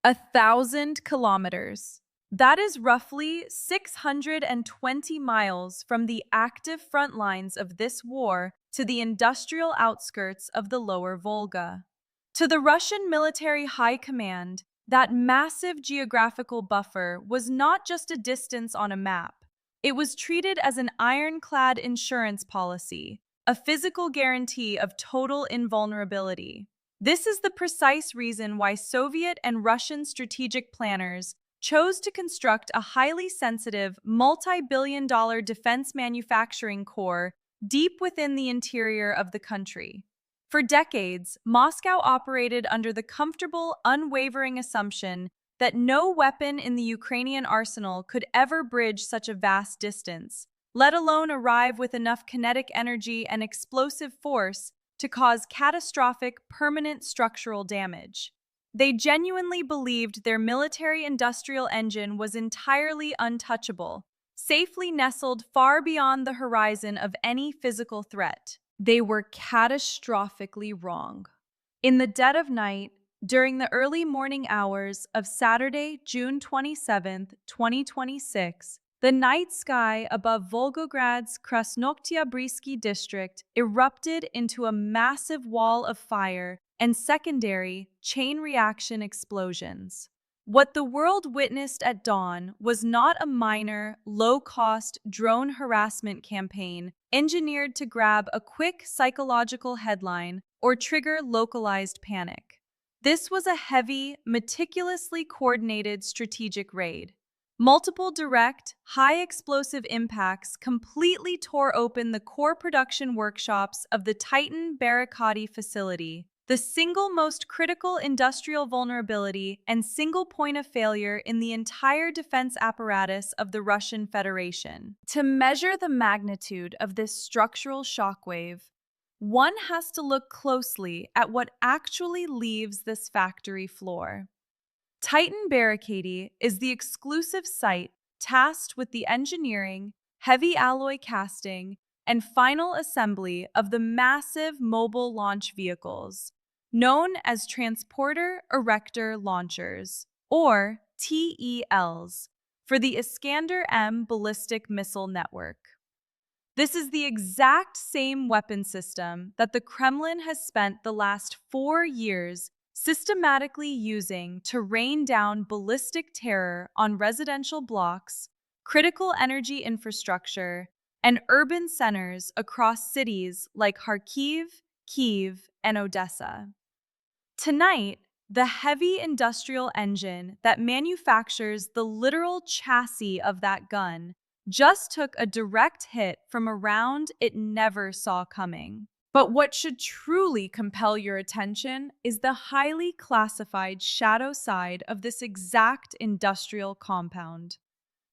1,000 kilometers. That is roughly 620 miles from the active front lines of this war to the industrial outskirts of the lower Volga. To the Russian military high command, that massive geographical buffer was not just a distance on a map. It was treated as an ironclad insurance policy, a physical guarantee of total invulnerability. This is the precise reason why Soviet and Russian strategic planners chose to construct a highly sensitive, multi-billion-dollar defense manufacturing core deep within the interior of the country. For decades, Moscow operated under the comfortable, unwavering assumption that no weapon in the Ukrainian arsenal could ever bridge such a vast distance, let alone arrive with enough kinetic energy and explosive force to cause catastrophic, permanent structural damage. They genuinely believed their military-industrial engine was entirely untouchable, safely nestled far beyond the horizon of any physical threat. They were catastrophically wrong. In the dead of night, during the early morning hours of Saturday, June 27, 2026, the night sky above Volgograd's Krasnokhtyabrysky district erupted into a massive wall of fire and secondary chain reaction explosions. What the world witnessed at dawn was not a minor, low-cost drone harassment campaign engineered to grab a quick psychological headline or trigger localized panic. This was a heavy, meticulously coordinated strategic raid. Multiple direct, high-explosive impacts completely tore open the core production workshops of the Titan-Barrikady facility, the single most critical industrial vulnerability and single point of failure in the entire defense apparatus of the Russian Federation. To measure the magnitude of this structural shockwave, one has to look closely at what actually leaves this factory floor. Titan-Barrikady is the exclusive site tasked with the engineering, heavy alloy casting, and final assembly of the massive mobile launch vehicles, known as Transporter Erector Launchers, or TELs, for the Iskander-M ballistic missile network. This is the exact same weapon system that the Kremlin has spent the last 4 years systematically using to rain down ballistic terror on residential blocks, critical energy infrastructure, and urban centers across cities like Kharkiv, Kyiv, and Odessa. Tonight, the heavy industrial engine that manufactures the literal chassis of that gun just took a direct hit from a round it never saw coming. But what should truly compel your attention is the highly classified shadow side of this exact industrial compound.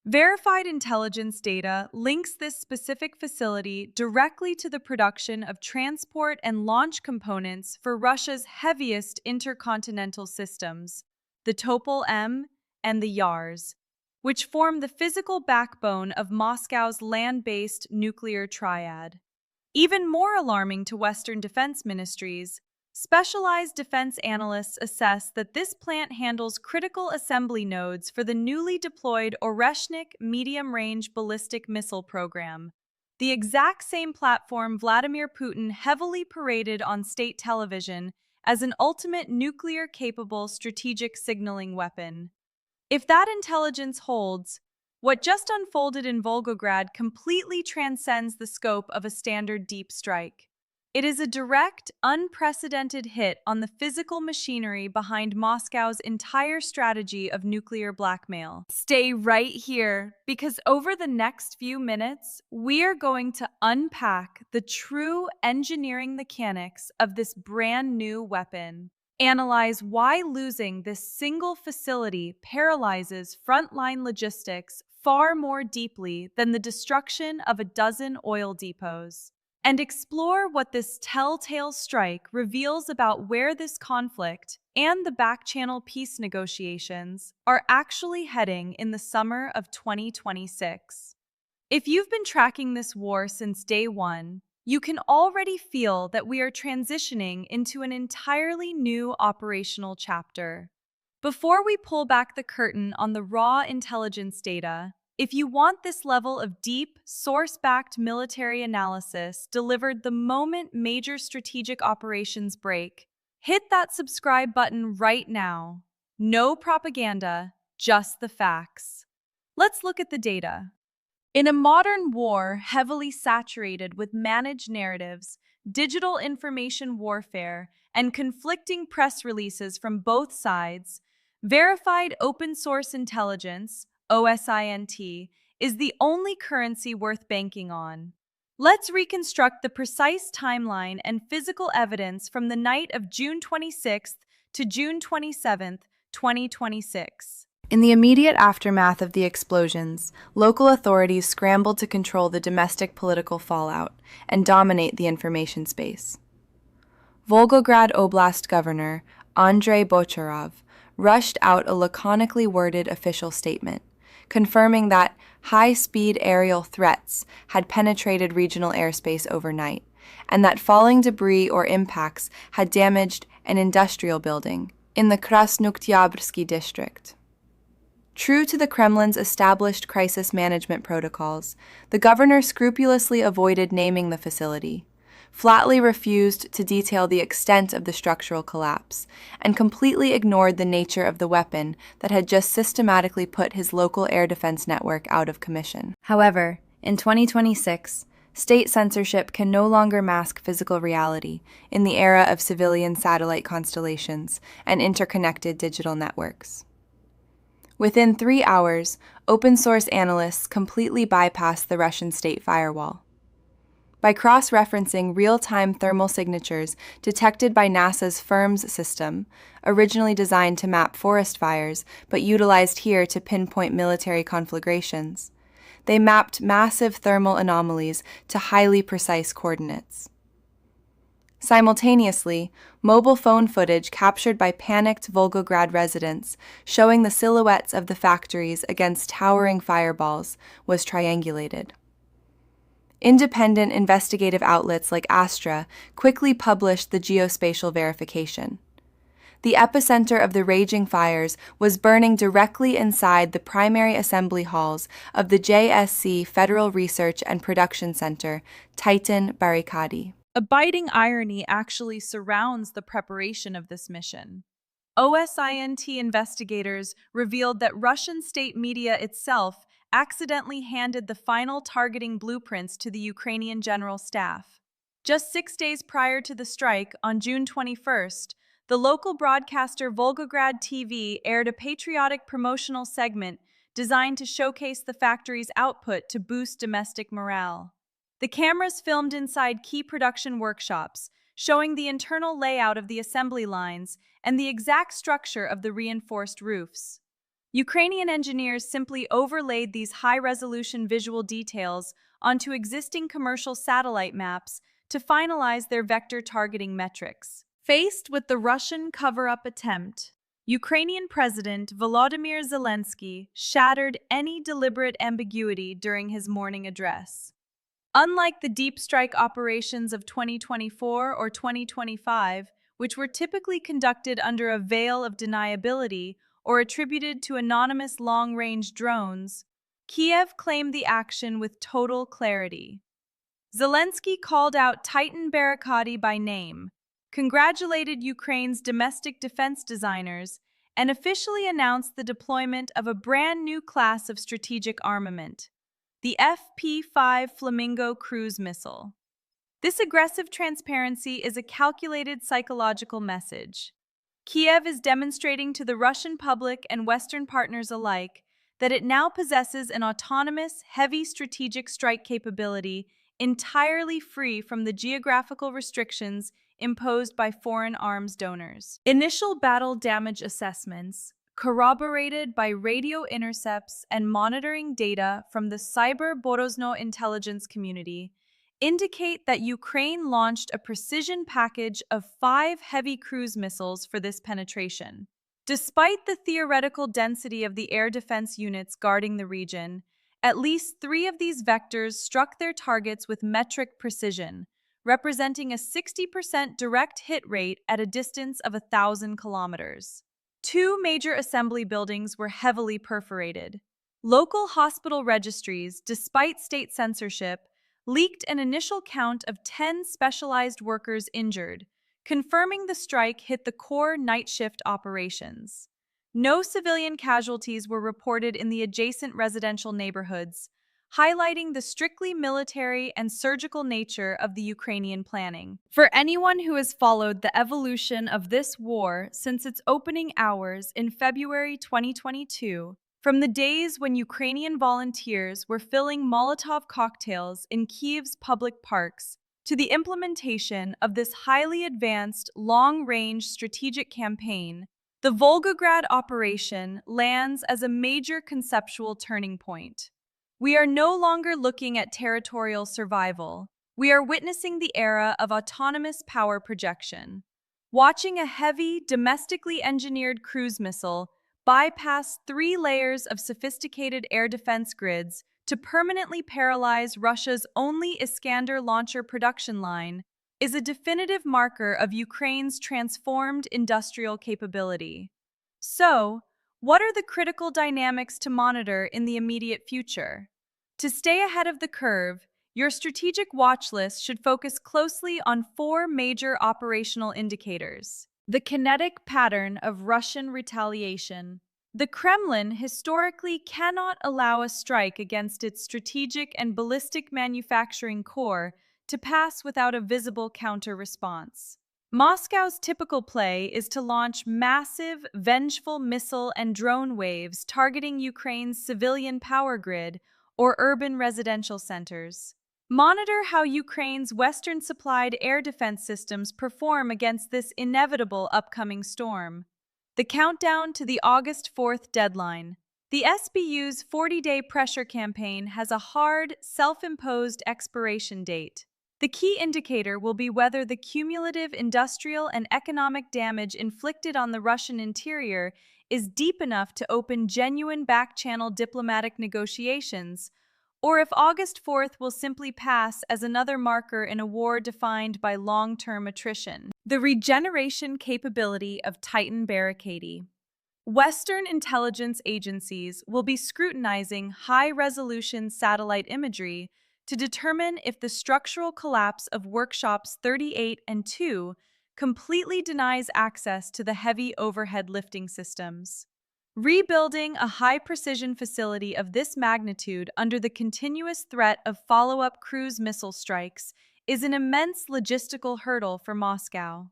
Verified intelligence data links this specific facility directly to the production of transport and launch components for Russia's heaviest intercontinental systems, the Topol-M and the Yars, which form the physical backbone of Moscow's land-based nuclear triad. Even more alarming to Western defense ministries, specialized defense analysts assess that this plant handles critical assembly nodes for the newly deployed Oreshnik medium-range ballistic missile program, the exact same platform Vladimir Putin heavily paraded on state television as an ultimate nuclear-capable strategic signaling weapon. If that intelligence holds, what just unfolded in Volgograd completely transcends the scope of a standard deep strike. It is a direct, unprecedented hit on the physical machinery behind Moscow's entire strategy of nuclear blackmail. Stay right here, because over the next few minutes, we are going to unpack the true engineering mechanics of this brand new weapon. Analyze why losing this single facility paralyzes frontline logistics far more deeply than the destruction of a dozen oil depots, and explore what this telltale strike reveals about where this conflict and the back-channel peace negotiations are actually heading in the summer of 2026. If you've been tracking this war since day one, you can already feel that we are transitioning into an entirely new operational chapter. Before we pull back the curtain on the raw intelligence data, if you want this level of deep, source-backed military analysis delivered the moment major strategic operations break, hit that subscribe button right now. No propaganda, just the facts. Let's look at the data. In a modern war heavily saturated with managed narratives, digital information warfare, and conflicting press releases from both sides, verified open source intelligence, OSINT, is the only currency worth banking on. Let's reconstruct the precise timeline and physical evidence from the night of June 26th to June 27th, 2026. In the immediate aftermath of the explosions, local authorities scrambled to control the domestic political fallout and dominate the information space. Volgograd Oblast Governor Andrei Bocharov rushed out a laconically worded official statement, confirming that high-speed aerial threats had penetrated regional airspace overnight, and that falling debris or impacts had damaged an industrial building in the Krasnoktyabrski district. True to the Kremlin's established crisis management protocols, the governor scrupulously avoided naming the facility, flatly refused to detail the extent of the structural collapse, and completely ignored the nature of the weapon that had just systematically put his local air defense network out of commission. However, in 2026, state censorship can no longer mask physical reality in the era of civilian satellite constellations and interconnected digital networks. Within 3 hours, open-source analysts completely bypassed the Russian state firewall. By cross-referencing real-time thermal signatures detected by NASA's FIRMS system, originally designed to map forest fires but utilized here to pinpoint military conflagrations, they mapped massive thermal anomalies to highly precise coordinates. Simultaneously, mobile phone footage captured by panicked Volgograd residents showing the silhouettes of the factories against towering fireballs was triangulated. Independent investigative outlets like Astra quickly published the geospatial verification. The epicenter of the raging fires was burning directly inside the primary assembly halls of the JSC Federal Research and Production Center, Titan-Barrikady. A biting irony actually surrounds the preparation of this mission. OSINT investigators revealed that Russian state media itself accidentally handed the final targeting blueprints to the Ukrainian General Staff. Just 6 days prior to the strike, on June 21st, the local broadcaster Volgograd TV aired a patriotic promotional segment designed to showcase the factory's output to boost domestic morale. The cameras filmed inside key production workshops, showing the internal layout of the assembly lines and the exact structure of the reinforced roofs. Ukrainian engineers simply overlaid these high-resolution visual details onto existing commercial satellite maps to finalize their vector targeting metrics. Faced with the Russian cover-up attempt, Ukrainian President Volodymyr Zelensky shattered any deliberate ambiguity during his morning address. Unlike the deep strike operations of 2024 or 2025, which were typically conducted under a veil of deniability or attributed to anonymous long-range drones, Kiev claimed the action with total clarity. Zelensky called out Titan-Barrikady by name, congratulated Ukraine's domestic defense designers, and officially announced the deployment of a brand new class of strategic armament, the FP-5 Flamingo cruise missile. This aggressive transparency is a calculated psychological message. Kiev is demonstrating to the Russian public and Western partners alike that it now possesses an autonomous, heavy strategic strike capability entirely free from the geographical restrictions imposed by foreign arms donors. Initial battle damage assessments, corroborated by radio intercepts and monitoring data from the Cyber Borozno intelligence community, indicate that Ukraine launched a precision package of 5 heavy cruise missiles for this penetration. Despite the theoretical density of the air defense units guarding the region, at least 3 of these vectors struck their targets with metric precision, representing a 60% direct hit rate at a distance of 1,000 kilometers. Two major assembly buildings were heavily perforated. Local hospital registries, despite state censorship, leaked an initial count of 10 specialized workers injured, confirming the strike hit the core night shift operations. No civilian casualties were reported in the adjacent residential neighborhoods, highlighting the strictly military and surgical nature of the Ukrainian planning. For anyone who has followed the evolution of this war since its opening hours in February 2022, from the days when Ukrainian volunteers were filling Molotov cocktails in Kyiv's public parks, to the implementation of this highly advanced, long-range strategic campaign, the Volgograd operation lands as a major conceptual turning point. We are no longer looking at territorial survival. We are witnessing the era of autonomous power projection. Watching a heavy, domestically engineered cruise missile bypass 3 layers of sophisticated air defense grids to permanently paralyze Russia's only Iskander launcher production line is a definitive marker of Ukraine's transformed industrial capability. So, what are the critical dynamics to monitor in the immediate future? To stay ahead of the curve, your strategic watch list should focus closely on 4 major operational indicators. The kinetic pattern of Russian retaliation. The Kremlin historically cannot allow a strike against its strategic and ballistic manufacturing core to pass without a visible counter-response. Moscow's typical play is to launch massive, vengeful missile and drone waves targeting Ukraine's civilian power grid or urban residential centers. Monitor how Ukraine's Western-supplied air defense systems perform against this inevitable upcoming storm. The countdown to the August 4th deadline. The SBU's 40-day pressure campaign has a hard, self-imposed expiration date. The key indicator will be whether the cumulative industrial and economic damage inflicted on the Russian interior is deep enough to open genuine back-channel diplomatic negotiations, or if August 4th will simply pass as another marker in a war defined by long-term attrition. The regeneration capability of Titan-Barrikady. Western intelligence agencies will be scrutinizing high-resolution satellite imagery to determine if the structural collapse of workshops 38 and 2 completely denies access to the heavy overhead lifting systems. Rebuilding a high-precision facility of this magnitude under the continuous threat of follow-up cruise missile strikes is an immense logistical hurdle for Moscow.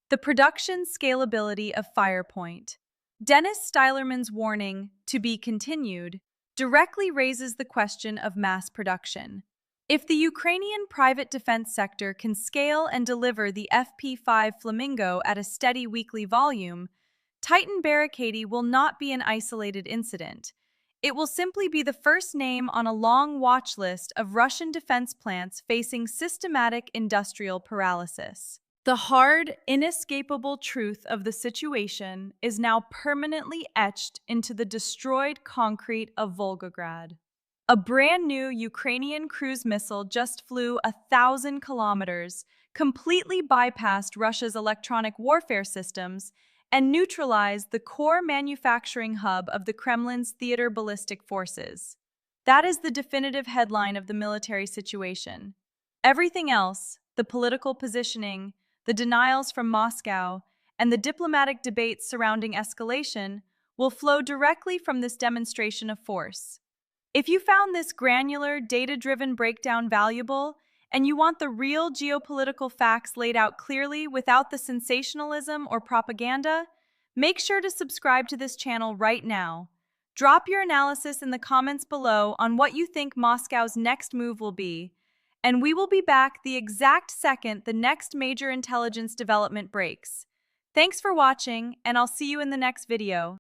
The production scalability of Firepoint. Dennis Stylerman's warning, "to be continued," directly raises the question of mass production. If the Ukrainian private defense sector can scale and deliver the FP-5 Flamingo at a steady weekly volume, Titan-Barrikady will not be an isolated incident. It will simply be the first name on a long watch list of Russian defense plants facing systematic industrial paralysis. The hard, inescapable truth of the situation is now permanently etched into the destroyed concrete of Volgograd. A brand new Ukrainian cruise missile just flew 1,000 kilometers, completely bypassed Russia's electronic warfare systems, and neutralized the core manufacturing hub of the Kremlin's theater ballistic forces. That is the definitive headline of the military situation. Everything else, the political positioning, the denials from Moscow, and the diplomatic debates surrounding escalation, will flow directly from this demonstration of force. If you found this granular, data-driven breakdown valuable, and you want the real geopolitical facts laid out clearly without the sensationalism or propaganda, make sure to subscribe to this channel right now. Drop your analysis in the comments below on what you think Moscow's next move will be, and we will be back the exact second the next major intelligence development breaks. Thanks for watching, and I'll see you in the next video.